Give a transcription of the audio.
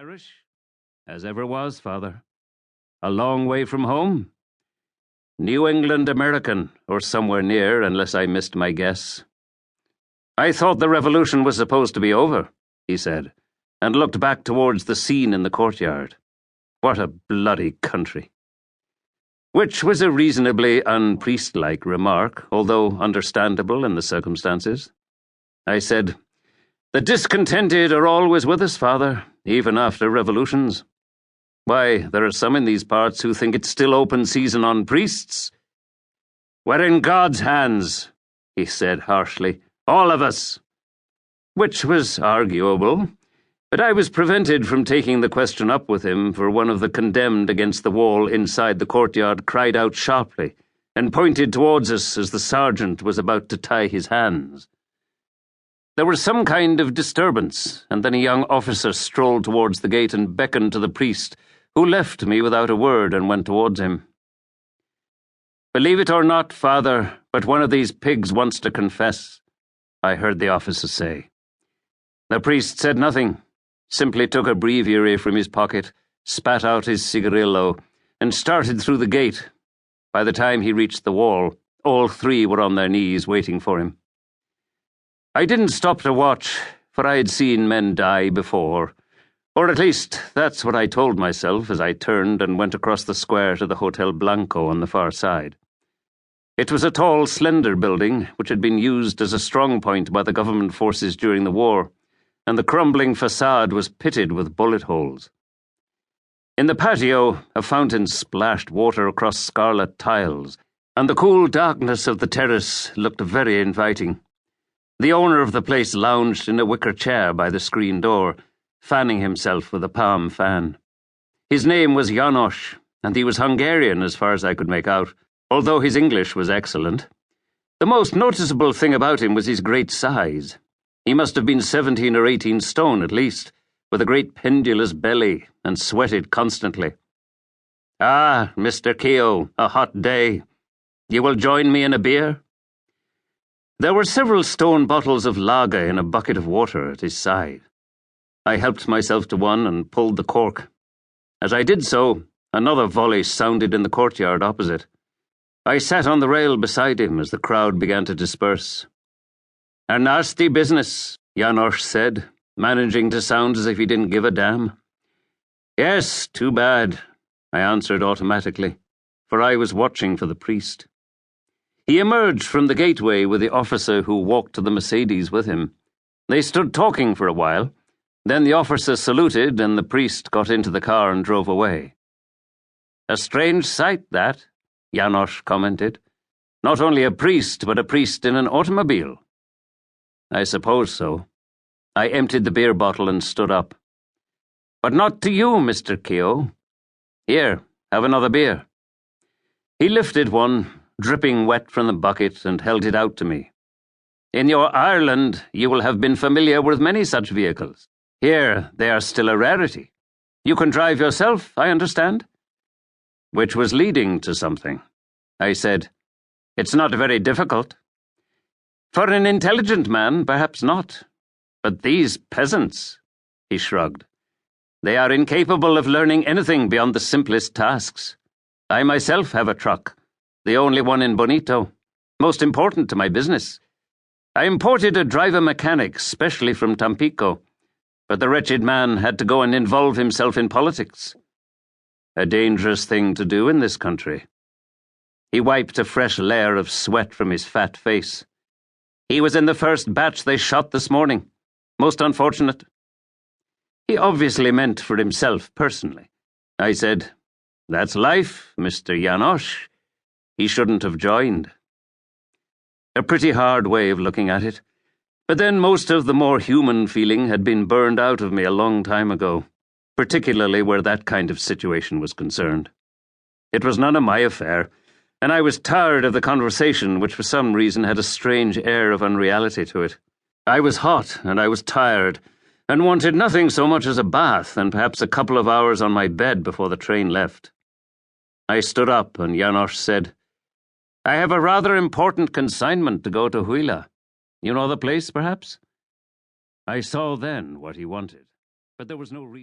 Irish, as ever was, Father. A long way from home. New England American, or somewhere near, unless I missed my guess. I thought the revolution was supposed to be over, he said, and looked back towards the scene in the courtyard. What a bloody country. Which was a reasonably unpriest-like remark, although understandable in the circumstances. I said, "The discontented are always with us, Father, even after revolutions. Why, there are some in these parts who think it's still open season on priests." "We're in God's hands," he said harshly. "All of us." Which was arguable, but I was prevented from taking the question up with him, for one of the condemned against the wall inside the courtyard cried out sharply and pointed towards us as the sergeant was about to tie his hands. There was some kind of disturbance, and then a young officer strolled towards the gate and beckoned to the priest, who left me without a word and went towards him. "Believe it or not, Father, but one of these pigs wants to confess," I heard the officer say. The priest said nothing, simply took a breviary from his pocket, spat out his cigarillo, and started through the gate. By the time he reached the wall, all three were on their knees waiting for him. I didn't stop to watch, for I had seen men die before, or at least that's what I told myself as I turned and went across the square to the Hotel Blanco on the far side. It was a tall, slender building which had been used as a strong point by the government forces during the war, and the crumbling facade was pitted with bullet holes. In the patio, a fountain splashed water across scarlet tiles, and the cool darkness of the terrace looked very inviting. The owner of the place lounged in a wicker chair by the screen door, fanning himself with a palm fan. His name was Janos, and he was Hungarian as far as I could make out, although his English was excellent. The most noticeable thing about him was his great size. He must have been 17 or 18 stone at least, with a great pendulous belly, and sweated constantly. "Ah, Mr. Keogh, a hot day. You will join me in a beer?" There were several stone bottles of lager in a bucket of water at his side. I helped myself to one and pulled the cork. As I did so, another volley sounded in the courtyard opposite. I sat on the rail beside him as the crowd began to disperse. "A nasty business," Janos said, managing to sound as if he didn't give a damn. "Yes, too bad," I answered automatically, for I was watching for the priest. He emerged from the gateway with the officer who walked to the Mercedes with him. They stood talking for a while. Then the officer saluted and the priest got into the car and drove away. "A strange sight, that," Janos commented. "Not only a priest, but a priest in an automobile." "I suppose so." I emptied the beer bottle and stood up. "But not to you, Mr. Keogh. Here, have another beer." He lifted one, dripping wet from the bucket, and held it out to me. "In your Ireland, you will have been familiar with many such vehicles. Here, they are still a rarity. You can drive yourself, I understand?" Which was leading to something. I said, "It's not very difficult." "For an intelligent man, perhaps not. But these peasants," he shrugged. "They are incapable of learning anything beyond the simplest tasks. I myself have a truck, the only one in Bonito, most important to my business. I imported a driver-mechanic specially from Tampico, but the wretched man had to go and involve himself in politics. A dangerous thing to do in this country." He wiped a fresh layer of sweat from his fat face. "He was in the first batch they shot this morning. Most unfortunate." He obviously meant for himself personally. I said, "That's life, Mr. Janos. He shouldn't have joined." A pretty hard way of looking at it, but then most of the more human feeling had been burned out of me a long time ago, particularly where that kind of situation was concerned. It was none of my affair, and I was tired of the conversation, which for some reason had a strange air of unreality to it. I was hot, and I was tired, and wanted nothing so much as a bath and perhaps a couple of hours on my bed before the train left. I stood up, and Janos said, "I have a rather important consignment to go to Huila. You know the place, perhaps?" I saw then what he wanted, but there was no reason.